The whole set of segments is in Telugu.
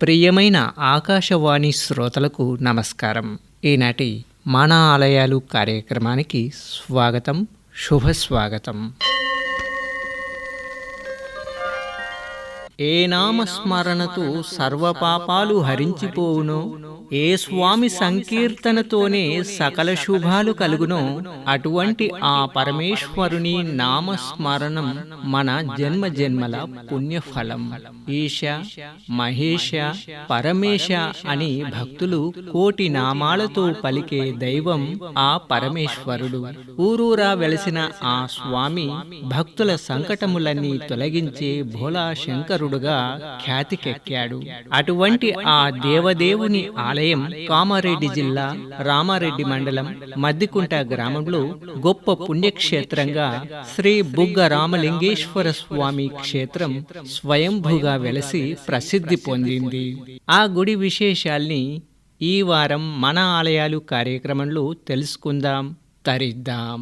ప్రియమైన ఆకాశవాణి శ్రోతలకు నమస్కారం. ఈనాటి మన ఆలయాలు కార్యక్రమానికి స్వాగతం, శుభస్వాగతం. ఏ నామస్మరణతో సర్వపాపాలు హరించిపోవునో, ఏ స్వామి సంకీర్తనతోనే సకల శుభాలు కలుగునో, అటువంటి ఆ పరమేశ్వరుని నామస్మరణం మన జన్మ జన్మల పుణ్యఫలం. ఈశ, మహేశ, పరమేశ అని భక్తులు కోటి నామాలతో పలికే దైవం ఆ పరమేశ్వరుడు. ఊరూరా వెలసిన ఆ స్వామి భక్తుల సంకటములన్నీ తొలగించే భోలా శంకరుడుగా ఖ్యాతికెక్కాడు. అటువంటి ఆ దేవదేవుని ఆలయం కామారెడ్డి జిల్లా రామారెడ్డి మండలం మద్దికుంట గ్రామంలో గొప్ప పుణ్యక్షేత్రంగా శ్రీ బుగ్గ రామలింగేశ్వర స్వామి క్షేత్రం స్వయంభూగా వెలసి ప్రసిద్ధి పొందింది. ఆ గుడి విశేషాల్ని ఈ వారం మన ఆలయాలు కార్యక్రమంలో తెలుసుకుందాం, తరిద్దాం.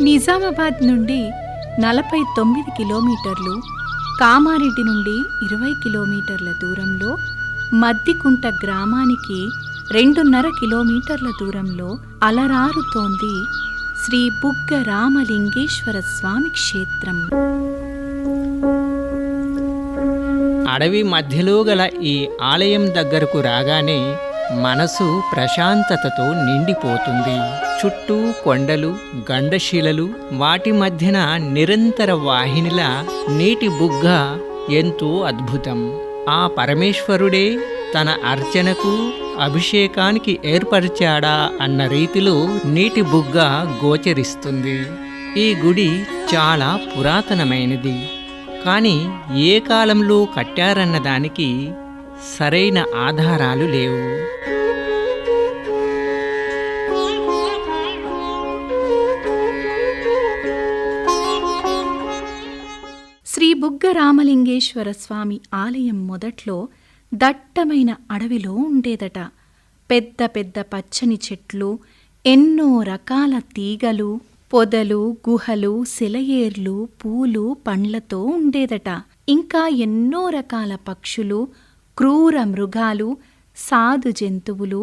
నిజామాబాద్ నుండి 49 కిలోమీటర్లు, కామారెడ్డి నుండి 20 కిలోమీటర్ల దూరంలో, మద్దికుంట గ్రామానికి 2.5 కిలోమీటర్ల దూరంలో అలరారుతోంది శ్రీ బుగ్గ రామలింగేశ్వర స్వామి క్షేత్రం. అడవి మధ్యలో గల ఈ ఆలయం దగ్గరకు రాగానే మనసు ప్రశాంతతతో నిండిపోతుంది. చుట్టూ కొండలు, గండశిలలు, వాటి మధ్యన నిరంతర వాహినిలా నీటి బుగ్గ ఎంతో అద్భుతం. ఆ పరమేశ్వరుడే తన అర్చనకు, అభిషేకానికి ఏర్పరిచాడా అన్న రీతిలో నీటి బుగ్గ గోచరిస్తుంది. ఈ గుడి చాలా పురాతనమైనది, కానీ ఏ కాలంలో కట్టారన్న దానికి సరైన ఆధారాలు లేవు. శ్రీ బుగ్గ రామలింగేశ్వర స్వామి ఆలయం మొదట్లో దట్టమైన అడవిలో ఉండేదట. పెద్ద పెద్ద పచ్చని చెట్లు, ఎన్నో రకాల తీగలు, పొదలు, గుహలు, సెలయేర్లు, పూలు, పండ్లతో ఉండేదట. ఇంకా ఎన్నో రకాల పక్షులు, క్రూర మృగాలు, సాధు జంతువులు,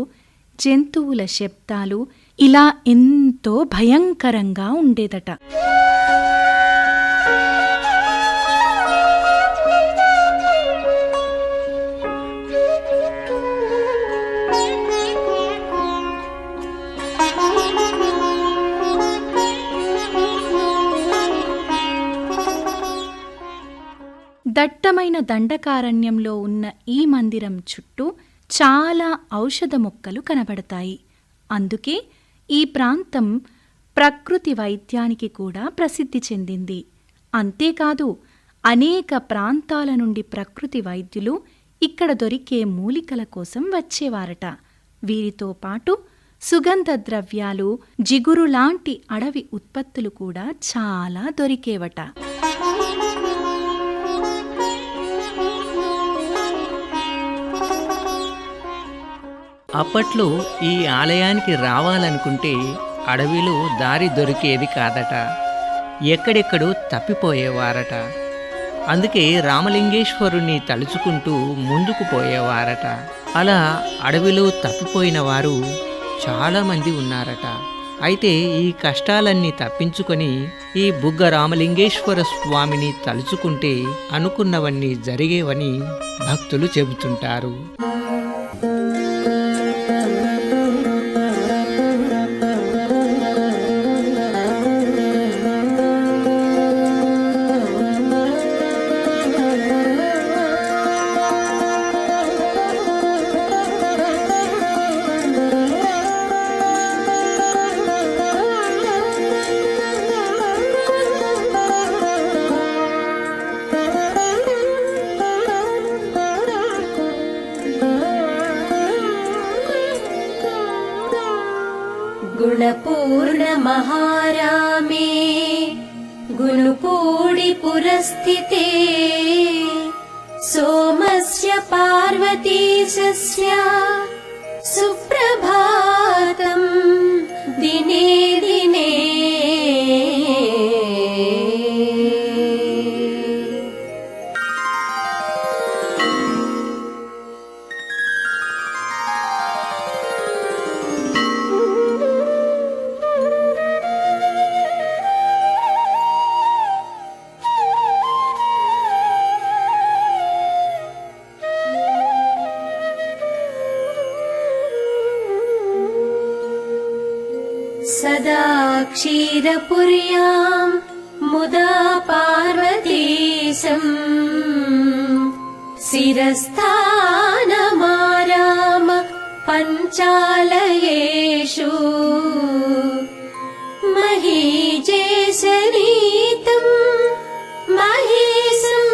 జంతువుల శబ్దాలు, ఇలా ఎంతో భయంకరంగా ఉండేదట. దట్టమైన దండకారణ్యంలో ఉన్న ఈ మందిరం చుట్టూ చాలా ఔషధ మొక్కలు కనబడతాయి. అందుకే ఈ ప్రాంతం ప్రకృతి వైద్యానికి కూడా ప్రసిద్ధి చెందింది. అంతేకాదు, అనేక ప్రాంతాల నుండి ప్రకృతి వైద్యులు ఇక్కడ దొరికే మూలికల కోసం వచ్చేవారట. వీరితో పాటు సుగంధ ద్రవ్యాలు, జిగురు లాంటి అడవి ఉత్పత్తులు కూడా చాలా దొరికేవట. అప్పట్లో ఈ ఆలయానికి రావాలనుకుంటే అడవిలో దారి దొరికేది కాదట. ఎక్కడెక్కడో తప్పిపోయేవారట. అందుకే రామలింగేశ్వరుణ్ణి తలుచుకుంటూ ముందుకు పోయేవారట. అలా అడవిలో తప్పిపోయిన వారు చాలామంది ఉన్నారట. అయితే ఈ కష్టాలన్నీ తప్పించుకొని ఈ బుగ్గ రామలింగేశ్వర స్వామిని తలుచుకుంటే అనుకున్నవన్నీ జరిగేవని భక్తులు చెబుతుంటారు. गुणपूर्ण महारामे गुणपूडि पुरस्थिते सोमस्य पार्वतीशस्य सुप्रभातम् दिने मेदिने सदा क्षीरपुर्यां मुदा पार्वतीशम् शिरस्थानमाराम पञ्चालयेषु महीजेशनीतं महेशं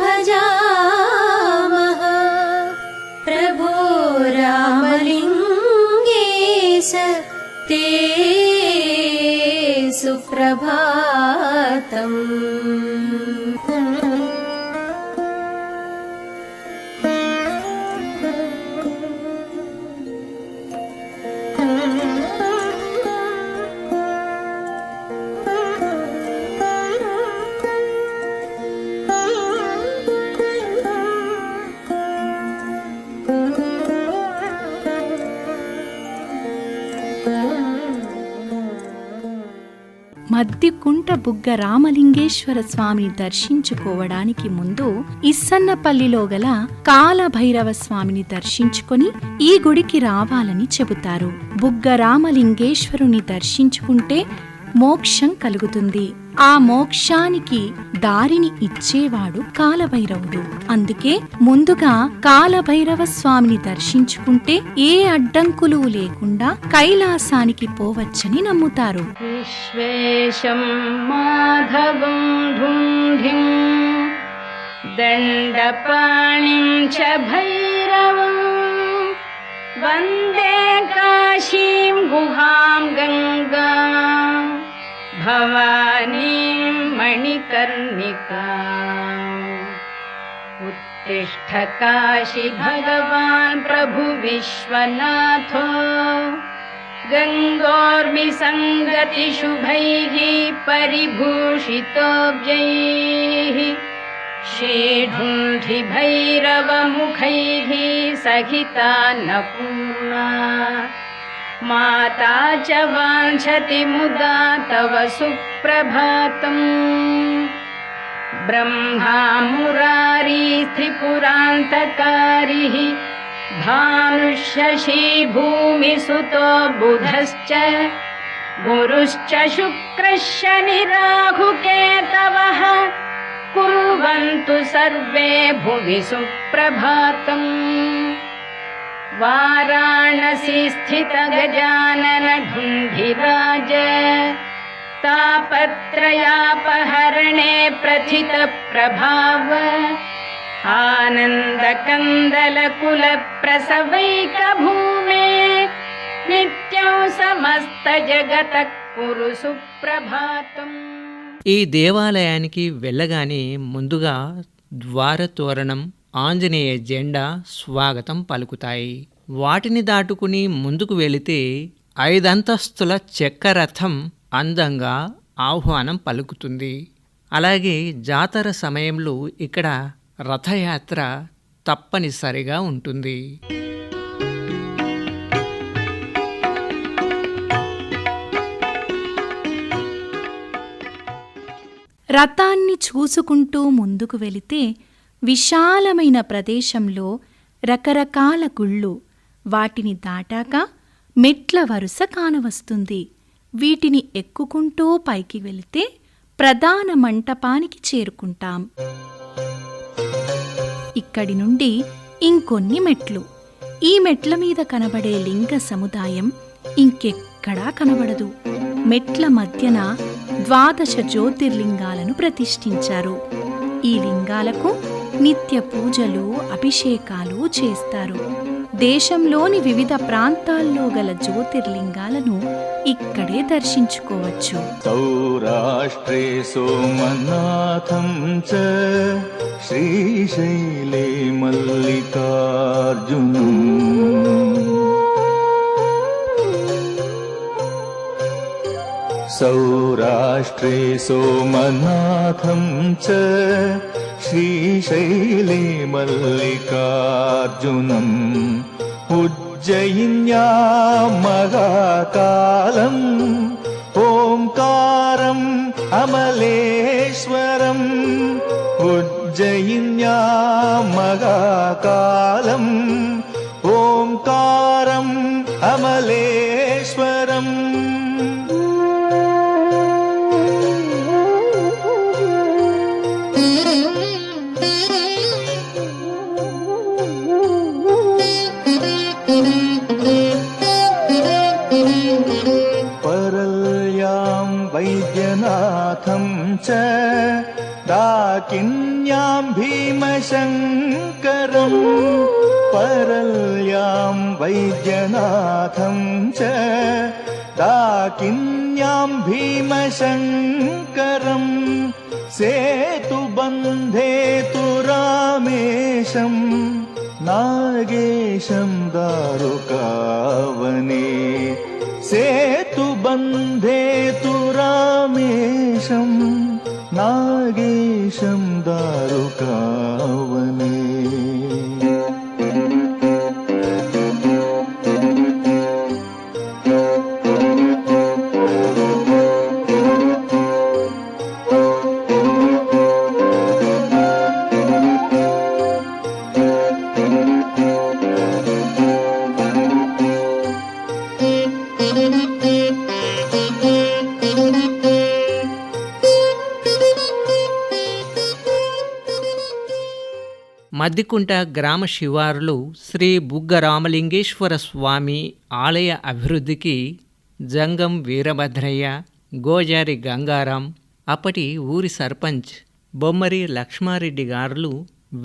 भजामः प्रभो रामलिङ्गेश ते सुप्रभातम्। మద్దికుంట బుగ్గ రామలింగేశ్వర స్వామిని దర్శించుకోవడానికి ముందు ఇస్సన్నపల్లిలో గల కాలభైరవ స్వామిని దర్శించుకొని ఈ గుడికి రావాలని చెబుతారు. బుగ్గ రామలింగేశ్వరుని దర్శించుకుంటే మోక్షం కలుగుతుంది. ఆ మోక్షానికి దారిని ఇచ్చేవాడు కాలభైరవుడు. అందుకే ముందుగా కాలభైరవ స్వామిని దర్శించుకుంటే ఏ అడ్డంకులు లేకుండా కైలాసానికి పోవచ్చని నమ్ముతారు. విశ్వేశం మాధవం ఢుంఢిం దండపాణిం చ భైరవం వందే కాశీం గుహాం గంగాం భవానీం మణికర్ణికాం. उत्तिष्ठ काशी भगवान् प्रभु विश्वनाथो गङ्गोर्मिसङ्गति शुभैः परिभूषितोऽब्जैः श्रीढुण्ढि भैरवमुखैः सहितान्नपूर्णा माता च वाञ्छति मुदा तव सुप्रभातम्. ब्रह्मा मुरारी त्रिपुरान्तकारिः भानुशशी भूमिसुतो बुधश्च गुरुश्च शुक्रश्च शनिराहुकेतवः कुर्वन्तु सर्वे भुवि सुप्रभातम्. वाराणसी स्थित गजानन ढुण्ढिराज तापत्रयापहरणे प्रथित प्रभाव आनन्दकन्दल कुल प्रसवैक भूमे नित्यं समस्त जगत कुरु सुप्रभातम्. ఈ దేవాలయానికి వెళ్ళగానే ముందుగా ద్వారతోరణం, ఆంజనేయ జెండా స్వాగతం పలుకుతాయి. వాటిని దాటుకుని ముందుకు వెళితే 5 అంతస్తుల చెక్కరథం అందంగా ఆహ్వానం పలుకుతుంది. అలాగే జాతర సమయంలో ఇక్కడ రథయాత్ర తప్పనిసరిగా ఉంటుంది. రథాన్ని చూసుకుంటూ ముందుకు వెళితే విశాలమైన ప్రదేశంలో రకరకాల గుళ్ళు, వాటిని దాటాక మెట్ల వరుస కానవస్తుంది. వీటిని ఎక్కుకుంటూ పైకి వెళితే ప్రధాన మంటపానికి చేరుకుంటాం. ఇక్కడి నుండి ఇంకొన్ని మెట్లు. ఈ మెట్ల మీద కనబడే లింగ సముదాయం ఇంకెక్కడా కనబడదు. మెట్ల మధ్యన 12 జ్యోతిర్లింగాలను ప్రతిష్ఠించారు. ఈ లింగాలకు నిత్య పూజలు, అభిషేకాలు చేస్తారు. దేశంలోని వివిధ ప్రాంతాల్లో గల జ్యోతిర్లింగాలను ఇక్కడే దర్శించుకోవచ్చు. సౌరాష్ట్రే సోమనాథం చ శ్రీశైలే మల్లికార్జునం सौराष्ट्रे सोमनाथं च श्रीशैले मल्लिकार्जुनम् उज्जयिन्यां महाकालम् ओंकारम् अमलेश्वरम् उज्जयिन्यां महाकालम् ओंकारम् अमलेश्वरम् परल्यां वैद्यनाथं च डाकिन्यां भीमशङ्करम् परल्यां वैद्यनाथं च डाकिन्यां भीमशङ्करम् सेतुबन्धे तु रामेशं नागेशं दारुकावने सेतुबन्धे तु रामेशं नागेशं दारुकावने మద్దికుంట గ్రామ శివారులు శ్రీ బుగ్గ రామలింగేశ్వర స్వామి ఆలయ అభివృద్ధికి జంగం వీరభద్రయ్య, గోజారి గంగారాం, అప్పటి ఊరి సర్పంచ్ బొమ్మరి లక్ష్మారెడ్డి గారులు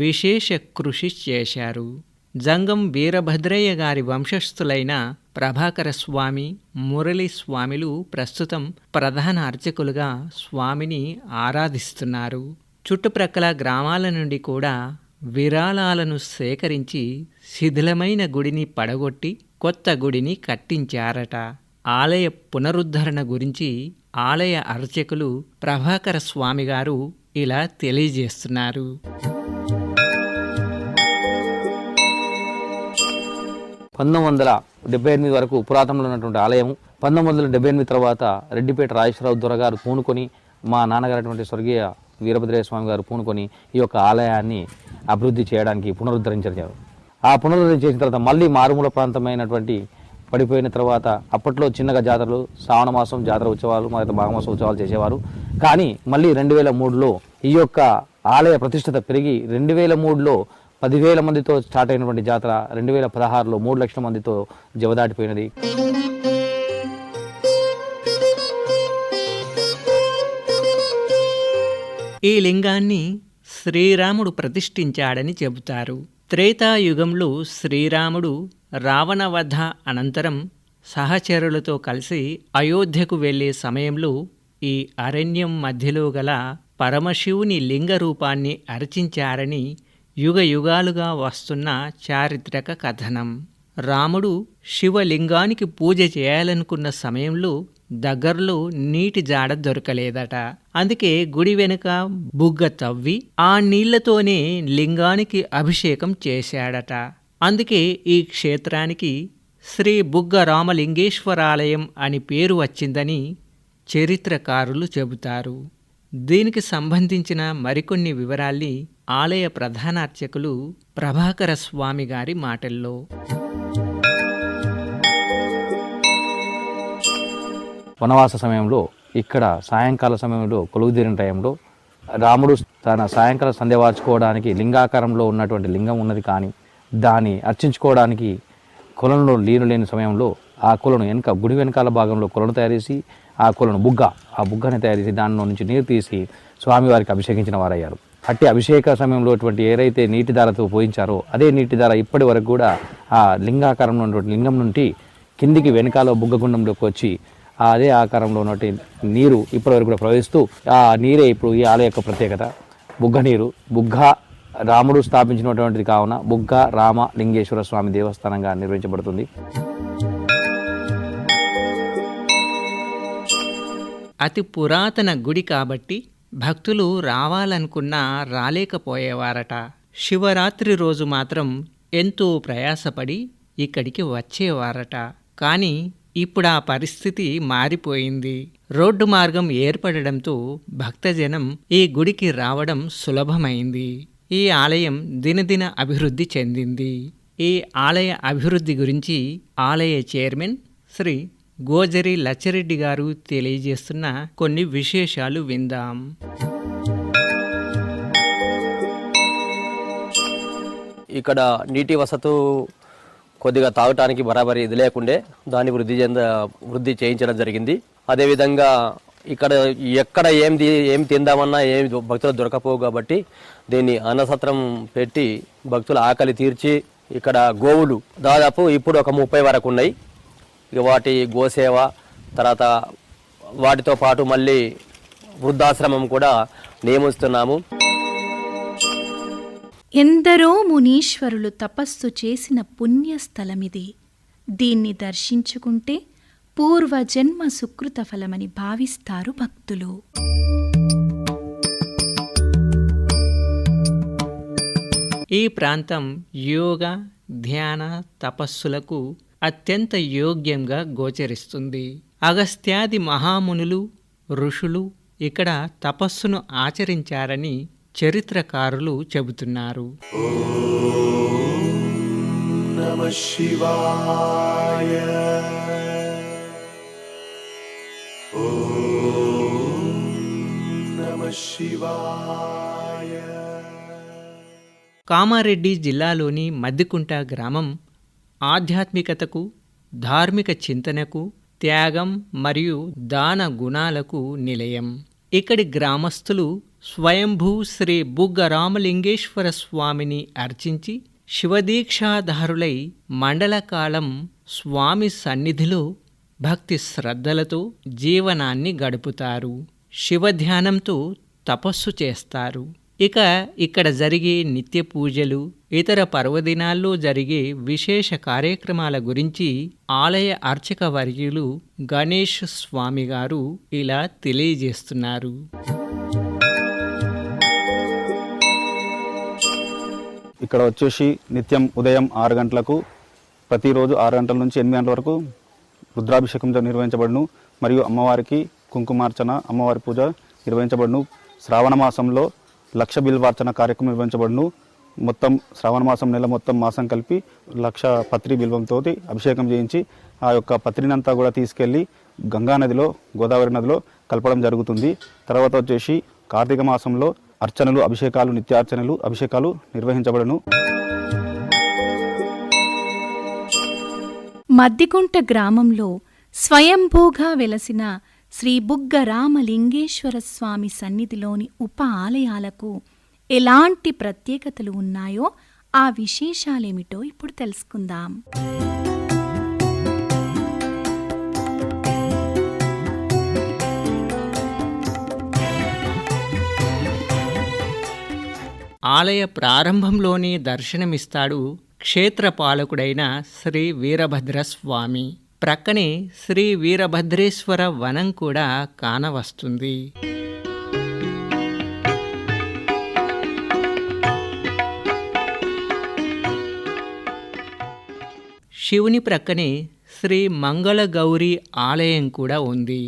విశేష కృషి చేశారు. జంగం వీరభద్రయ్య గారి వంశస్థులైన ప్రభాకర స్వామి, మురళీ స్వామిలు ప్రస్తుతం ప్రధాన అర్చకులుగా స్వామిని ఆరాధిస్తున్నారు. చుట్టుప్రక్కల గ్రామాల నుండి కూడా విరాళాలను సేకరించి శిథిలమైన గుడిని పడగొట్టి కొత్త గుడిని కట్టించారట. ఆలయ పునరుద్ధరణ గురించి ఆలయ అర్చకులు ప్రభాకర స్వామి గారు ఇలా తెలియజేస్తున్నారు. 1978 వరకు పురాతనంలో ఉన్నటువంటి ఆలయం. 1978 తర్వాత రెడ్డిపేట రాజేశ్వరరావు దొరగారు పూనుకొని, మా నాన్నగారు అటువంటి స్వర్గీయ వీరభద్రయ్య స్వామి గారు పూనుకొని ఈ యొక్క ఆలయాన్ని అభివృద్ధి చేయడానికి పునరుద్ధరించారు. ఆ పునరుద్ధరణ చేసిన తర్వాత మళ్ళీ మారుమూల ప్రాంతమైనటువంటి పడిపోయిన తర్వాత అప్పట్లో చిన్నగా జాతరలు, శ్రావణ మాసం జాతర ఉత్సవాలు, మొదట మాఘమాసం ఉత్సవాలు చేసేవారు. కానీ మళ్ళీ 2003లో ఈ యొక్క ఆలయ ప్రతిష్టత పెరిగి 2003లో 10,000 మందితో స్టార్ట్ అయినటువంటి జాతర 2016లో 3 లక్షల మందితో జవదాటిపోయినది. ఈ లింగాన్ని శ్రీరాముడు ప్రతిష్ఠించాడని చెబుతారు. త్రేతాయుగంలో శ్రీరాముడు రావణవధ అనంతరం సహచరులతో కలిసి అయోధ్యకు వెళ్లే సమయంలో ఈ అరణ్యం మధ్యలో గల పరమశివుని లింగ రూపాన్ని అర్చించారని యుగయుగాలుగా వస్తున్న చారిత్రక కథనం. రాముడు శివలింగానికి పూజ చేయాలనుకున్న సమయంలో దగ్గరలో నీటి జాడ దొరకలేదట. అందుకే గుడి వెనుక బుగ్గ తవ్వి ఆ నీళ్లతోనే లింగానికి అభిషేకం చేశాడట. అందుకే ఈ క్షేత్రానికి శ్రీ బుగ్గ రామలింగేశ్వరాలయం అని పేరు వచ్చిందని చరిత్రకారులు చెబుతారు. దీనికి సంబంధించిన మరికొన్ని వివరాల్ని ఆలయ ప్రధాన అర్చకులు ప్రభాకర స్వామి గారి మాటల్లో. వనవాస సమయంలో ఇక్కడ సాయంకాల సమయంలో కొలువుదీరిన టైంలో రాముడు తన సాయంకాల సంధ్య వార్చుకోవడానికి లింగాకారంలో ఉన్నటువంటి లింగం ఉన్నది, కానీ దాన్ని అర్చించుకోవడానికి కొలంలో నీరు లేని సమయంలో ఆ కొలను వెనుక గుడి వెనకాల భాగంలో కొలను తయారు చేసి ఆ కొలను ఆ బుగ్గని తయారు చేసి దానిలో నుంచి నీరు తీసి స్వామివారికి అభిషేకించిన వారయ్యారు. అట్టి అభిషేక సమయంలో ఏదైతే నీటి ధారతో పోయించారో అదే నీటి ధార ఇప్పటి వరకు కూడా ఆ లింగాకారంలో ఉన్నటువంటి లింగం నుండి కిందికి వెనకాల బుగ్గగుండంలోకి వచ్చి అదే ఆకారంలో ఉన్నటువంటి నీరు ఇప్పటివరకు కూడా ప్రవహిస్తూ ఆ నీరే ఇప్పుడు ఈ ఆలయ యొక్క ప్రత్యేకత. బుగ్గ నీరు బుగ్గ రాముడు స్థాపించినటువంటిది కావున బుగ్గ రామ లింగేశ్వర స్వామి దేవస్థానంగా నిర్వహించబడుతుంది. అతి పురాతన గుడి కాబట్టి భక్తులు రావాలనుకున్నా రాలేకపోయేవారట. శివరాత్రి రోజు మాత్రం ఎంతో ప్రయాసపడి ఇక్కడికి వచ్చేవారట. కానీ ఇప్పుడు ఆ పరిస్థితి మారిపోయింది. రోడ్డు మార్గం ఏర్పడడంతో భక్తజనం ఈ గుడికి రావడం సులభమైంది. ఈ ఆలయం దినదిన అభివృద్ధి చెందింది. ఈ ఆలయ అభివృద్ధి గురించి ఆలయ చైర్మన్ శ్రీ గోజరి లచ్చిరెడ్డి గారు తెలియజేస్తున్న కొన్ని విశేషాలు విందాం. ఇక్కడ నీటి వసతు కొద్దిగా తాగటానికి బరాబరి ఇది లేకుండే దాన్ని వృద్ధి చేయించడం జరిగింది. అదేవిధంగా ఇక్కడ ఎక్కడ ఏం తిందామన్నా ఏం భక్తులు దొరకపోవు కాబట్టి దీన్ని అన్నసత్రం పెట్టి భక్తుల ఆకలి తీర్చి ఇక్కడ గోవులు దాదాపు ఇప్పుడు ఒక 30 వరకు ఉన్నాయి. ఇక వాటి గోసేవ తర్వాత వాటితో పాటు మళ్ళీ వృద్ధాశ్రమం కూడా నియమిస్తున్నాము. ఎందరో మునీశ్వరులు తపస్సు చేసిన పుణ్యస్థలమిది. దీన్ని దర్శించుకుంటే పూర్వజన్మ సుకృత ఫలమని భావిస్తారు భక్తులు. ఈ ప్రాంతం యోగ, ధ్యాన, తపస్సులకు అత్యంత యోగ్యంగా గోచరిస్తుంది. అగస్త్యాది మహామునులు, ఋషులు ఇక్కడ తపస్సును ఆచరించారని చరిత్రకారులు చెబుతున్నారు. కామారెడ్డి జిల్లాలోని మద్దికుంట గ్రామం ఆధ్యాత్మికతకు, ధార్మిక చింతనకు, త్యాగం మరియు దాన గుణాలకు నిలయం. ఇక్కడి గ్రామస్తులు స్వయంభూ శ్రీ బుగ్గ రామలింగేశ్వర స్వామిని అర్చించి శివదీక్షాధారులై మండలకాలం స్వామి సన్నిధిలో భక్తి శ్రద్ధలతో జీవనాన్ని గడుపుతారు. శివధ్యానంతో తపస్సు చేస్తారు. ఇక్కడ జరిగే నిత్య పూజలు, ఇతర పర్వదినాల్లో జరిగే విశేష కార్యక్రమాల గురించి ఆలయ అర్చక వర్యులు గణేష్ స్వామి గారు ఇలా తెలియజేస్తున్నారు. ఇక్కడ వచ్చేసి నిత్యం ఉదయం 6 గంటలకు ప్రతిరోజు 6 గంటల నుంచి 8 గంటల వరకు రుద్రాభిషేకం నిర్వహించబడును. మరియు అమ్మవారికి కుంకుమార్చన, అమ్మవారి పూజ నిర్వహించబడును. శ్రావణ మాసంలో 1,00,000 బిల్వార్చన కార్యక్రమం నిర్వహించబడును. మొత్తం శ్రావణ మాసం నెల మొత్తం మాసం కలిపి 1,00,000 పత్రి బిల్వంతో అభిషేకం చేయించి ఆ యొక్క పత్రినంతా కూడా తీసుకెళ్ళి గంగా నదిలో, గోదావరి నదిలో కలపడం జరుగుతుంది. తర్వాత వచ్చేసి కార్తీక మాసంలో అర్చనలు, అభిషేకాలు, నిత్యార్చనలు, అభిషేకాలు నిర్వహించబడును. మద్దికుంట గ్రామంలో స్వయంభూగా వెలసిన శ్రీ బుగ్గ రామలింగేశ్వర స్వామి సన్నిధిలోని ఉప ఆలయాలకు ఎలాంటి ప్రత్యేకతలు ఉన్నాయో ఆ విశేషాలేమిటో ఇప్పుడు తెలుసుకుందాం. ఆలయ ప్రారంభంలోనే దర్శనమిస్తాడు క్షేత్రపాలకుడైన శ్రీ వీరభద్రస్వామి. ప్రక్కనే శ్రీ వీరభద్రేశ్వర వనం కూడా కానవస్తుంది. శివుని ప్రక్కనే శ్రీ మంగళగౌరి ఆలయం కూడా ఉంది.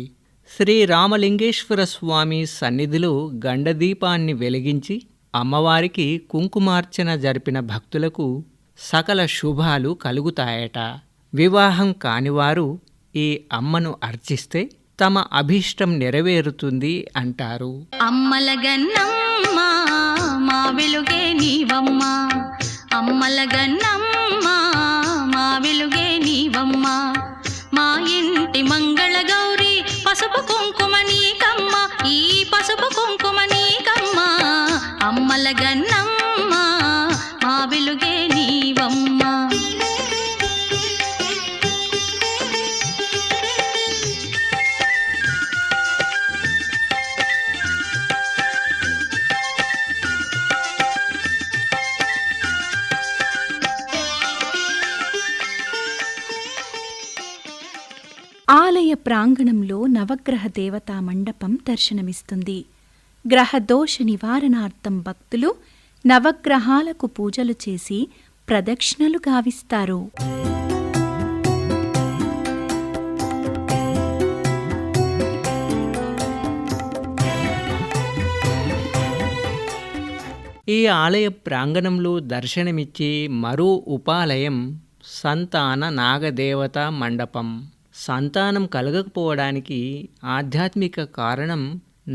శ్రీ రామలింగేశ్వర స్వామి సన్నిధిలో గండదీపాన్ని వెలిగించి అమ్మవారికి కుంకుమార్చన జరిపిన భక్తులకు సకల శుభాలు కలుగుతాయట. వివాహం కానివారు ఈ అమ్మను అర్చిస్తే తమ అభీష్టం నెరవేరుతుంది అంటారు. అమ్మలగన్నమ్మ మా వెలుగే నీవమ్మ, అమ్మలగన్నమ్మ మా వెలుగే నీవమ్మ, మా ఇంటి మంగళ గౌరి పసుపు కుంకుమ నీకమ్మ, ఈ పసుపు కుంకుమ నీకమ్మ, అమ్మలగన్నమ్మ మా వెలుగే నీవమ్మ. ఆలయ ప్రాంగణంలో నవగ్రహ దేవతా మండపం దర్శనమిస్తుంది. గ్రహదోష నివారణార్థం భక్తులు నవగ్రహాలకు పూజలు చేసి ప్రదక్షిణలు గావిస్తారు. ఈ ఆలయ ప్రాంగణంలో దర్శనమిచ్చే మరో ఉపాలయం సంతాన నాగదేవత మండపం. సంతానం కలగకపోవడానికి ఆధ్యాత్మిక కారణం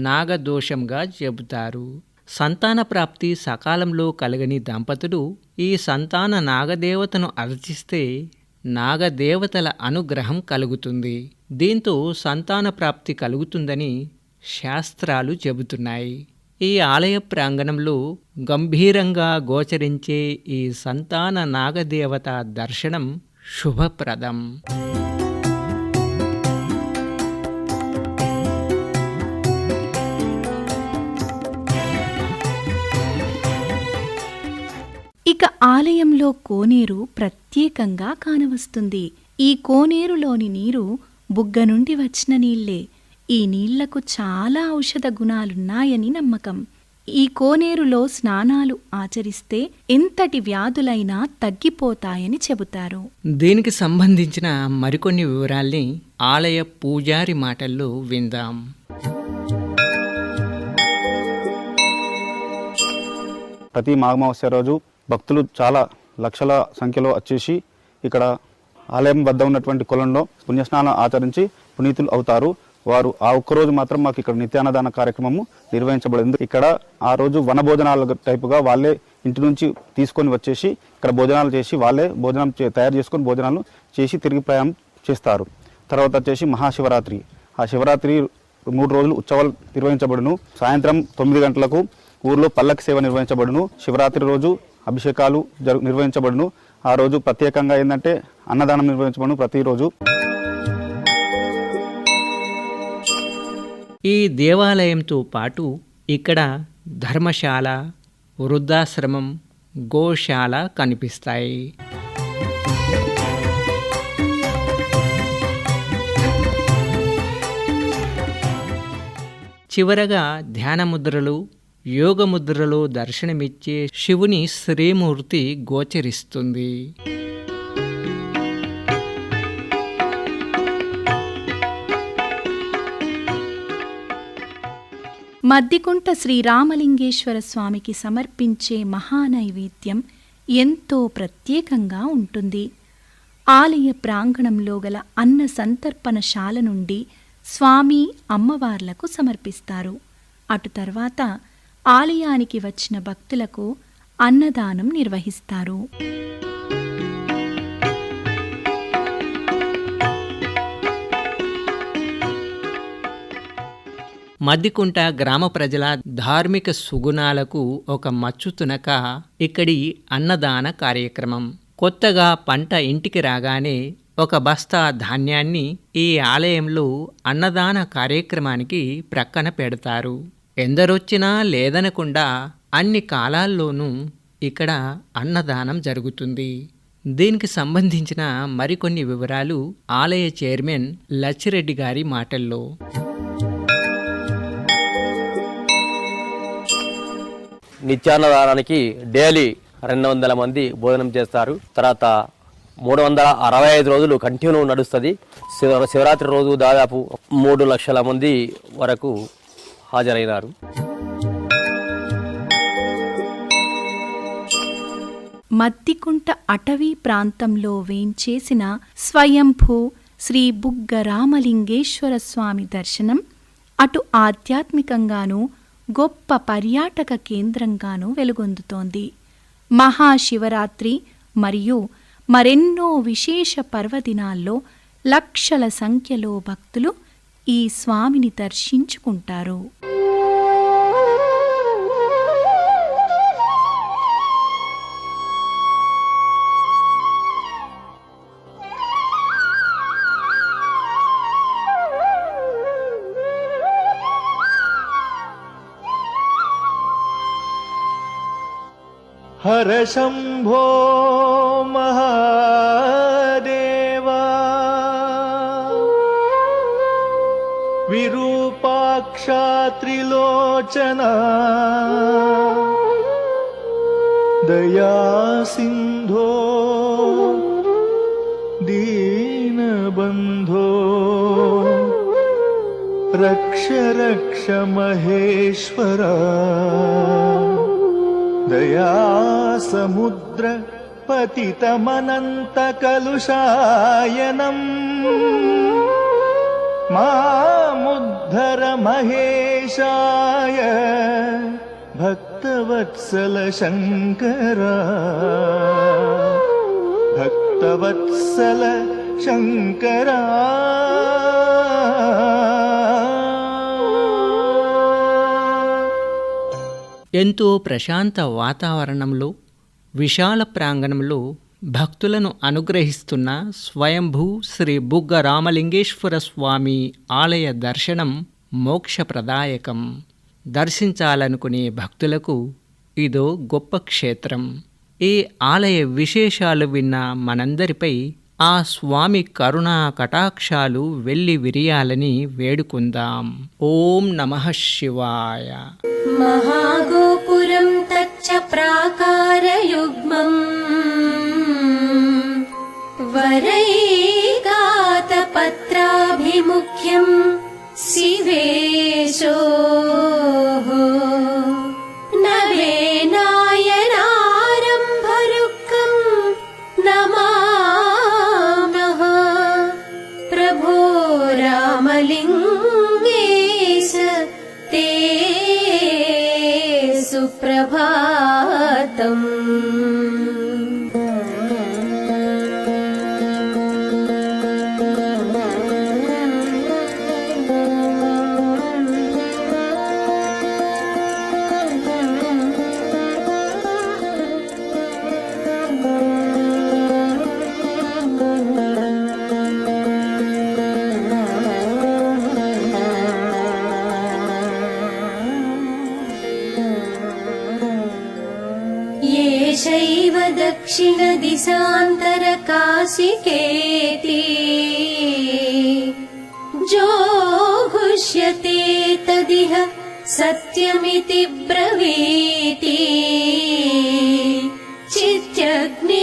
నాగదోషంగా చెబుతారు. సంతాన ప్రాప్తి సకాలంలో కలగని దంపతులు ఈ సంతాన నాగదేవతను అర్చిస్తే నాగదేవతల అనుగ్రహం కలుగుతుంది. దీంతో సంతాన ప్రాప్తి కలుగుతుందని శాస్త్రాలు చెబుతున్నాయి. ఈ ఆలయ ప్రాంగణంలో గంభీరంగా గోచరించే ఈ సంతాన నాగదేవత దర్శనం శుభప్రదం. ఇక ఆలయంలో కోనేరు ప్రత్యేకంగా కానవస్తుంది. ఈ కోనేరులోని నీరు బుగ్గ నుండి వచ్చిన నీళ్లే. ఈ నీళ్లకు చాలా ఔషధ గుణాలున్నాయని నమ్మకం. ఈ కోనేరులో స్నానాలు ఆచరిస్తే ఎంతటి వ్యాధులైనా తగ్గిపోతాయని చెబుతారు. దీనికి సంబంధించిన మరికొన్ని వివరాల్ని ఆలయ పూజారి మాటల్లో విందాం. ప్రతి మాఘమావాస్య రోజు భక్తులు చాలా లక్షల సంఖ్యలో వచ్చేసి ఇక్కడ ఆలయం వద్ద ఉన్నటువంటి కొలంలో పుణ్యస్నానం ఆచరించి పునీతులు అవుతారు. వారు ఆ ఒక్కరోజు మాత్రం మాకు ఇక్కడ నిత్యాన్నదాన కార్యక్రమము నిర్వహించబడింది. ఇక్కడ ఆ రోజు వనభోజనాల టైపుగా వాళ్ళే ఇంటి నుంచి తీసుకొని వచ్చేసి ఇక్కడ భోజనాలు చేసి వాళ్ళే భోజనం తయారు చేసుకొని భోజనాలు చేసి తిరిగి ప్రయాణం చేస్తారు. తర్వాత వచ్చేసి మహాశివరాత్రి. ఆ శివరాత్రి 3 రోజులు ఉత్సవాలు నిర్వహించబడును. సాయంత్రం 9 గంటలకు ఊర్లో పల్లకి సేవ నిర్వహించబడును. శివరాత్రి రోజు అభిషేకాలు నిర్వహించబడును. ఆ రోజు ప్రత్యేకంగా ఏంటంటే అన్నదానం నిర్వహించబడును ప్రతిరోజు. ఈ దేవాలయంతో పాటు ఇక్కడ ధర్మశాల, వృద్ధాశ్రమం, గోశాల కనిపిస్తాయి. చివరగా ధ్యానముద్రలు, యోగముద్రలో దర్శనమిచ్చే శివుని శ్రీమూర్తి గోచరిస్తుంది. మద్దికుంట శ్రీరామలింగేశ్వర స్వామికి సమర్పించే మహానైవేద్యం ఎంతో ప్రత్యేకంగా ఉంటుంది. ఆలయ ప్రాంగణంలో గల అన్న సంతర్పణశాల నుండి స్వామి అమ్మవార్లకు సమర్పిస్తారు. అటు తర్వాత ఆలయానికి వచ్చిన భక్తులకు అన్నదానం నిర్వహిస్తారు. మద్దికుంట గ్రామ ప్రజల ధార్మిక సుగుణాలకు ఒక మచ్చుతునక ఇక్కడి అన్నదాన కార్యక్రమం. కొత్తగా పంట ఇంటికి రాగానే ఒక బస్తా ధాన్యాన్ని ఈ ఆలయంలో అన్నదాన కార్యక్రమానికి ప్రక్కన పెడతారు. ఎందరొచ్చినా లేదనకుండా అన్ని కాలాల్లోనూ ఇక్కడ అన్నదానం జరుగుతుంది. దీనికి సంబంధించిన మరికొన్ని వివరాలు ఆలయ చైర్మన్ లచ్చిరెడ్డి గారి మాటల్లో. నిత్యాన్నదానానికి డైలీ 200 మంది భోజనం చేస్తారు. తర్వాత 365 రోజులు కంటిన్యూ నడుస్తుంది. శివరాత్రి రోజు దాదాపు 3 లక్షల మంది వరకు హాజరైనారు. మద్దికుంట అటవీ ప్రాంతంలో వేంచేసిన స్వయంభూ శ్రీ బుగ్గ రామలింగేశ్వర స్వామి దర్శనం అటు ఆధ్యాత్మికంగానూ గొప్ప పర్యాటక కేంద్రంగానూ వెలుగొందుతోంది. మహాశివరాత్రి మరియు మరెన్నో విశేష పర్వదినాల్లో లక్షల సంఖ్యలో భక్తులు ఈ స్వామిని దర్శించుకుంటారు. हर शंभो महादेवा त्रिलोचना दया सिन्धो दीनबन्धो रक्ष रक्ष महेश्वरा दया समुद्र पतितमनन्तकलुषायनम् मामुद्धर महेशाय भक्तवत्सल शङ्करा भक्तवत्सल शङ्करा ఎంతో ప్రశాంత వాతావరణంలో విశాల ప్రాంగణంలో భక్తులను అనుగ్రహిస్తున్న స్వయంభూ శ్రీ బుగ్గ రామలింగేశ్వర స్వామి ఆలయ దర్శనం మోక్షప్రదాయకం. దర్శించాలనుకునే భక్తులకు ఇదో గొప్ప క్షేత్రం. ఈ ఆలయ విశేషాలు విన్న మనందరిపై ఆ స్వామి కరుణా కటాక్షాలు వెల్లి విరియాలని వేడుకుందాం. ఓం నమః శివాయ. महागोपुरं तच्च प्राकारयुग्मम् वरैगातपत्राभिमुख्यं शिवेशोः नवेनायनारम्भरुक्कं नमामः प्रभो रामलिङ्गेश ते सुप्रभातम्. शैव दक्षिणदिशान्तरकाशिकेति जो हुष्यते तदिह सत्यमिति ब्रवीति चित्यग्निराहुत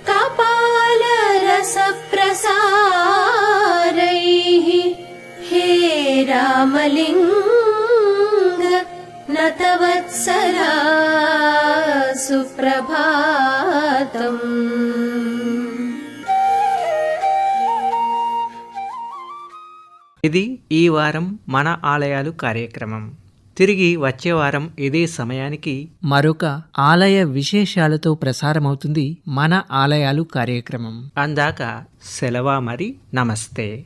कपालरसप्रसारैः हे रामलिङ्ग नतवत्सला సుప్రభాతం. ఇది ఈ వారం మన ఆలయాలు కార్యక్రమం. తిరిగి వచ్చే వారం ఇదే సమయానికి మరొక ఆలయ విశేషాలతో ప్రసారమవుతుంది మన ఆలయాలు కార్యక్రమం. అందాక సెలవా మరి. నమస్తే.